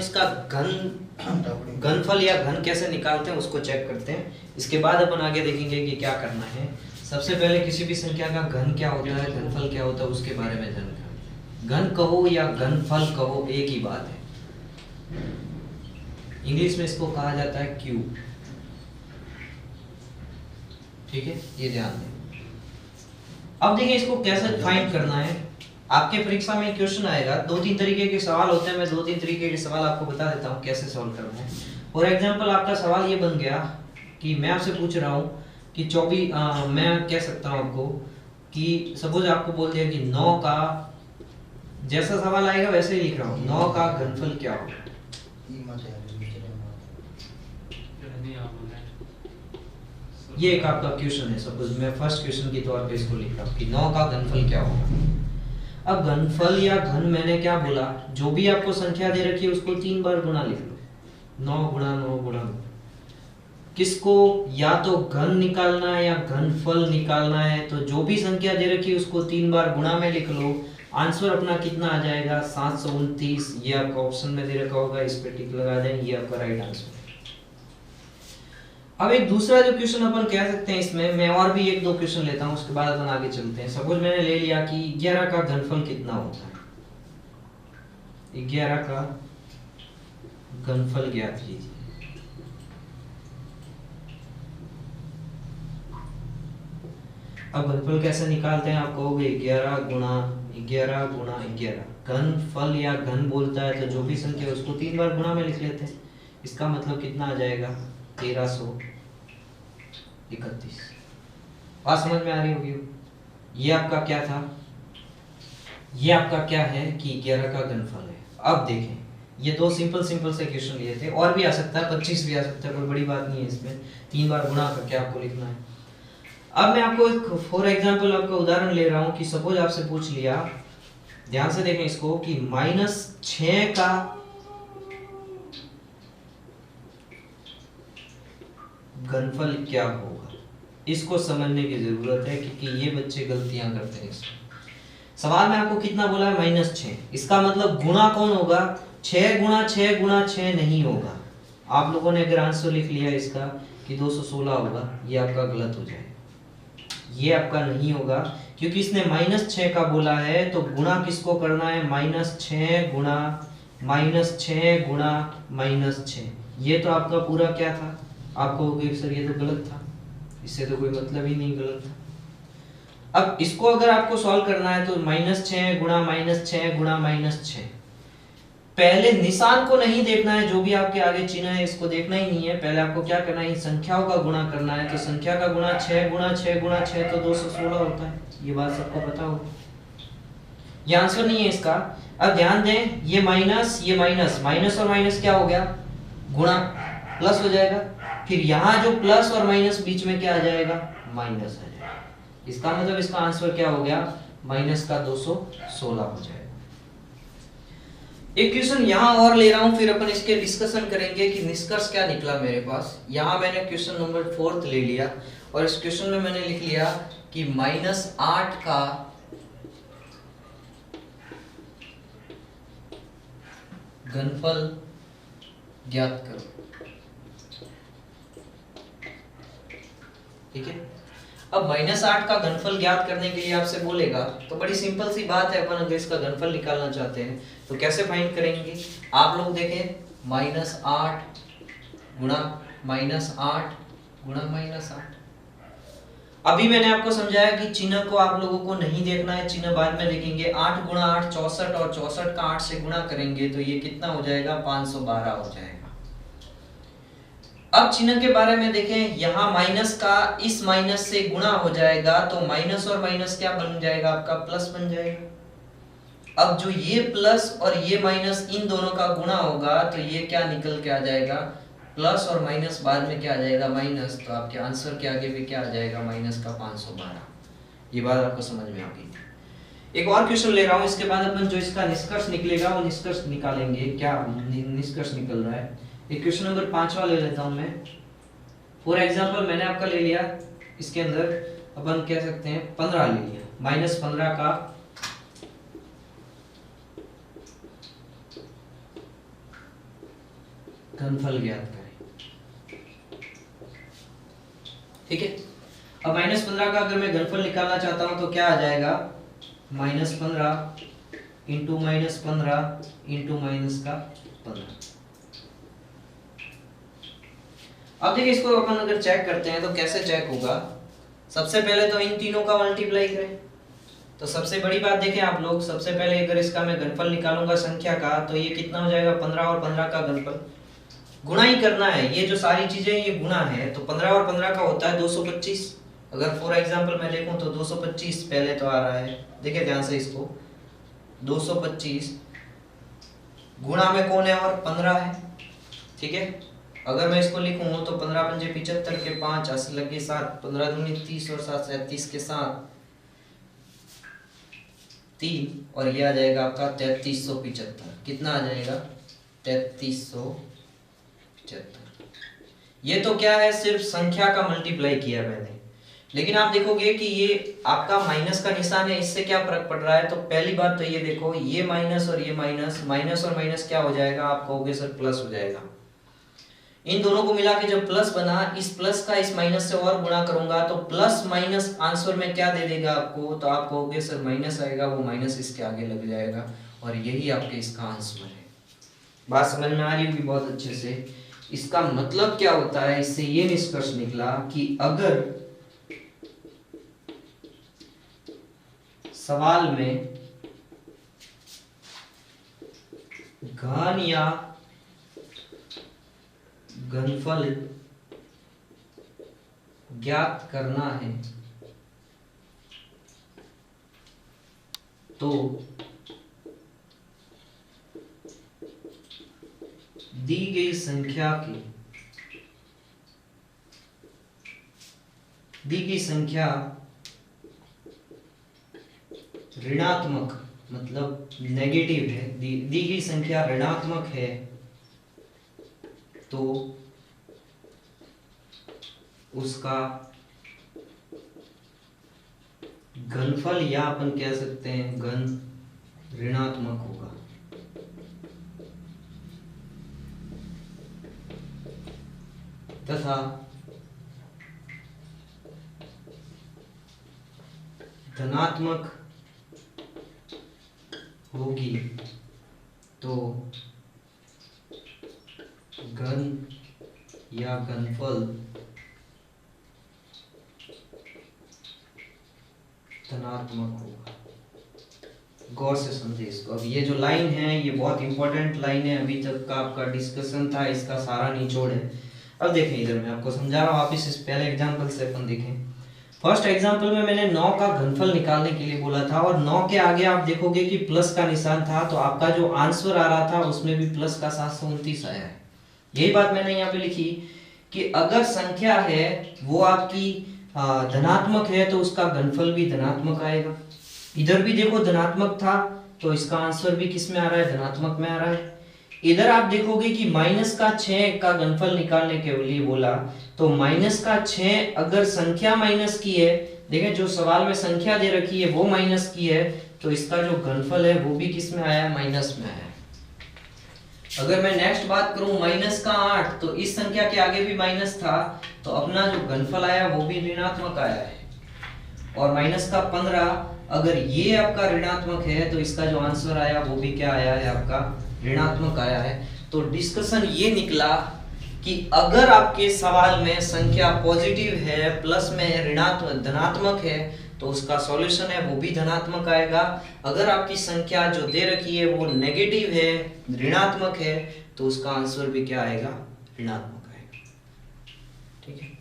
इसका घनफल या घन कैसे निकालते हैं उसको चेक करते हैं। इसके बाद अपन आगे देखेंगे कि क्या करना है। सबसे पहले किसी भी संख्या का घन क्या होता है, घनफल क्या होता है, उसके बारे में जानकारी। घन कहो या घनफल कहो एक ही बात है। इंग्लिश में इसको कहा जाता है क्यूब। ठीक है, ये ध्यान दें। अब देखिए इसको कैसे फाइंड करना है। आपके परीक्षा में क्वेश्चन आएगा, 2-3 तरीके के सवाल होते हैं। मैं 2-3 तरीके के सवाल आपको बता देता हूँ कैसे सॉल्व करना है। फॉर एग्जांपल आपका सवाल ये बन गया कि मैं आपसे पूछ रहा हूँ कि 24, मैं कह सकता हूँ आपको कि सपोज आपको बोल दिया कि 9 का, जैसा सवाल आएगा वैसे ही लिख रहा हूँ, 9 का घनफल क्या होगा। ये एक आपका क्वेश्चन है। सपोज मैं फर्स्ट क्वेश्चन के तौर पे इसको लिख रहा हूँ कि 9 का घनफल क्या होगा। अब घनफल या घन मैंने क्या बोला, जो भी आपको संख्या दे रखी है उसको 3 बार गुणा लिख लो। 9 गुणा 9 गुणा 9। किसको या तो घन निकालना है या घनफल निकालना है, तो जो भी संख्या दे रखी है उसको 3 बार गुणा में लिख लो। आंसर अपना कितना आ जाएगा, 729। ये आपका ऑप्शन में दे रखा होगा, इस पे टिक लगा दें, ये आपका राइट आंसर। अब एक दूसरा जो क्वेश्चन अपन कह सकते हैं इसमें, मैं और भी 1-2 क्वेश्चन लेता हूं, उसके बाद अपन आगे चलते हैं। सपोज मैंने ले लिया कि 11 का घनफल कितना होता है। 11 का घनफल ज्ञात कीजिए। अब घनफल कैसे निकालते हैं, आप कहोगे 11 गुणा 11 गुणा 11। घनफल या घन बोलता है तो जो भी संख्या उसको 3 बार गुणा में लिख लेते हैं। इसका मतलब कितना आ जाएगा, 1331। बात समझ में आ रही होगी। ये आपका क्या था, ये आपका क्या है कि 11 का घनफल है। अब देखें, ये 2 सिंपल से क्वेश्चन लिए थे, और भी आ सकता है, 25 भी आ सकता है, कोई बड़ी बात नहीं है इसमें। 3 बार गुणा करके आपको लिखना है। अब मैं आपको एक फॉर एग्जांपल आपका उदाहरण ले रहा हूं कि सपोज आपसे पूछ लिया, ध्यान से देखें इसको, कि -6 का घनफल क्या होगा। इसको समझने की जरूरत है क्योंकि ये बच्चे गलतियां करते हैं इसमें। सवाल में आपको कितना बोला है, -6। इसका मतलब गुणा कौन होगा, 6 गुणा 6 गुणा 6 नहीं होगा। आप लोगों ने अगर आंसर लिख लिया इसका कि 216 होगा, ये आपका गलत हो जाएगा। ये आपका नहीं होगा क्योंकि इसने -6 का बोला है, तो गुणा किसको करना है, -6 गुणा -6 गुणा -6। ये तो आपका पूरा क्या था, आपको सर ये तो गलत था, इससे तो कोई मतलब ही नहीं, गलत था। अब इसको अगर आपको सॉल्व करना है तो -6 गुणा -6 गुणा -6। पहले निशान को नहीं देखना है, जो भी आपके आगे चिन्ह है इसको देखना ही नहीं है। पहले आपको क्या करना है, इन संख्याओं का गुणा करना है। तो संख्या का गुणा 6 गुणा 6 गुणा 6 तो 216 होता है। ये बात सबको पता हो, ये आंसर नहीं है इसका। अब ध्यान दें, ये माइनस माइनस और माइनस क्या हो गया, गुणा, प्लस हो जाएगा। फिर यहाँ जो प्लस और माइनस बीच में क्या आ जाएगा, माइनस आ जाएगा। इसका मतलब इसका आंसर क्या हो गया, माइनस का 216 हो जाएगा। एक क्वेश्चन यहाँ और ले रहा हूँ, फिर अपन इसके डिस्कशन करेंगे कि निष्कर्ष क्या निकला मेरे पास। यहाँ मैंने क्वेश्चन नंबर 4 ले लिया और इस क्वेश्चन में मैंने लिख लिया कि -8 का घनफल ज्ञात करो। ठीक है, अब -8 का घनफल ज्ञात करने के लिए आपसे बोलेगा तो बड़ी सिंपल सी बात है, अपन अगर इसका घनफल निकालना चाहते हैं तो कैसे फाइंड करेंगे। आप लोग देखें, -8 गुणा -8 गुणा -8। अभी मैंने आपको समझाया कि चिन्ह को आप लोगों को नहीं देखना है, चिन्ह बाद में देखेंगे। 8 गुणा 8 64 और 64 का 8 से गुणा करेंगे तो ये कितना हो जाएगा, 512 हो जाएगा। अब चिन्ह के बारे में देखें, यहाँ माइनस का इस माइनस से गुणा हो जाएगा तो माइनस और माइनस क्या बन जाएगा, आपका प्लस बन जाएगा। अब जो ये प्लस और ये माइनस इन दोनों का गुणा होगा तो ये क्या निकल के आ जाएगा, प्लस और माइनस बाद में क्या आ जाएगा, माइनस। तो आपके आंसर के आगे भी क्या आ जाएगा, माइनस का 512। ये बात आपको समझ में आ गई। एक और क्वेश्चन ले रहा हूँ, इसके बाद अपन जो इसका निष्कर्ष निकलेगा वो निष्कर्ष निकालेंगे, क्या निष्कर्ष निकल रहा है। एक क्वेश्चन नंबर 5 ले लेता हूं मैं। फॉर एग्जांपल मैंने आपका ले लिया, इसके अंदर अपन कह सकते हैं 15 ले लिया। -15 का घनफल ज्ञात करें। ठीक है, अब -15 का अगर मैं घनफल निकालना चाहता हूं तो क्या आ जाएगा, -15 इंटू -15 इंटू -15। अब देखिए इसको अपन अगर चेक करते हैं तो कैसे चेक होगा। सबसे पहले तो इन तीनों का मल्टीप्लाई करें। तो सबसे बड़ी बात देखें आप लोग, सबसे पहले अगर इसका मैं घनफल निकालूंगा संख्या का तो ये कितना हो जाएगा, 15 और 15 का घनफल गुणा ही करना है। ये जो सारी चीजें ये गुणा है, तो 15 और 15 का होता है 225। अगर फॉर एग्जांपल मैं लिखूं तो 225 पहले तो आ रहा है, देखिए ध्यान से इसको, 225 गुणा में कौन है और 15 है। ठीक है, अगर मैं इसको लिखूं तो 15 पंजे 75 के 5 80 लगे 7, 15 दूनी 30 और 7 37 के 7 3 और ये आ जाएगा आपका 3375। कितना आ जाएगा, 3375। ये तो क्या है, सिर्फ संख्या का मल्टीप्लाई किया मैंने। लेकिन आप देखोगे कि ये आपका माइनस का निशान है, इससे क्या फर्क पड़ रहा है। तो पहली बात तो ये देखो, ये माइनस और ये माइनस, माइनस और माइनस क्या हो जाएगा, आप कहोगे सर प्लस हो जाएगा। इन दोनों को मिला के जब प्लस बना, इस प्लस का इस माइनस से और गुणा करूंगा तो प्लस माइनस आंसर में क्या दे देगा आपको, तो आप कहोगे सर माइनस आएगा, वो माइनस इसके आगे लग जाएगा और यही आपके इसका आंसर है। बात समझ में आ रही होगी बहुत अच्छे से। इसका मतलब क्या होता है, इससे ये निष्कर्ष निकला कि अगर सवाल में घन या घनफल ज्ञात करना है तो दी गई संख्या ऋणात्मक मतलब नेगेटिव है, दी गई संख्या ऋणात्मक है तो उसका घनफल या अपन कह सकते हैं घन ऋणात्मक होगा। तथा धनात्मक होगी तो घन या घनफल धनात्मक होगा। गौर से समझे इसको। अब ये जो लाइन है ये बहुत इंपॉर्टेंट लाइन है, अभी तक का आपका डिस्कशन था, इसका सारा निचोड़ है। अब देखें इधर मैं आपको समझा रहा हूँ, आप इस पहले एग्जांपल से अपन देखें। फर्स्ट एग्जांपल में मैंने 9 का घनफल निकालने के लिए बोला था और 9 के आगे आप देखोगे कि प्लस का निशान था, तो आपका जो आंसर आ रहा था उसमें भी प्लस का 729 आया है। यही बात मैंने यहाँ पे लिखी कि अगर संख्या है वो आपकी धनात्मक है तो उसका घनफल भी धनात्मक आएगा। इधर भी देखो धनात्मक था तो इसका आंसर भी किस में आ रहा है, धनात्मक में आ रहा है। इधर आप देखोगे कि माइनस का 6 का घनफल निकालने के लिए बोला, तो माइनस का 6 अगर संख्या माइनस की है, देखें जो सवाल में संख्या दे रखी है वो माइनस की है, तो इसका जो घनफल है वो भी किस में आया है, माइनस में आया है। अगर मैं नेक्स्ट बात करूं माइनस का 8, तो इस संख्या के आगे भी माइनस था तो अपना जो घनफल आया वो भी ऋणात्मक आया है। और माइनस का 15 अगर ये आपका ऋणात्मक है तो इसका जो आंसर आया वो भी क्या आया है, आपका ऋणात्मक आया है। तो डिस्कशन ये निकला कि अगर आपके सवाल में संख्या पॉजिटिव है, प्लस में है, ऋणात्मक धनात्मक है, तो उसका सॉल्यूशन है वो भी धनात्मक आएगा। अगर आपकी संख्या जो दे रखी है वो नेगेटिव है, ऋणात्मक है, तो उसका आंसर भी क्या आएगा, ऋणात्मक आएगा। ठीक है।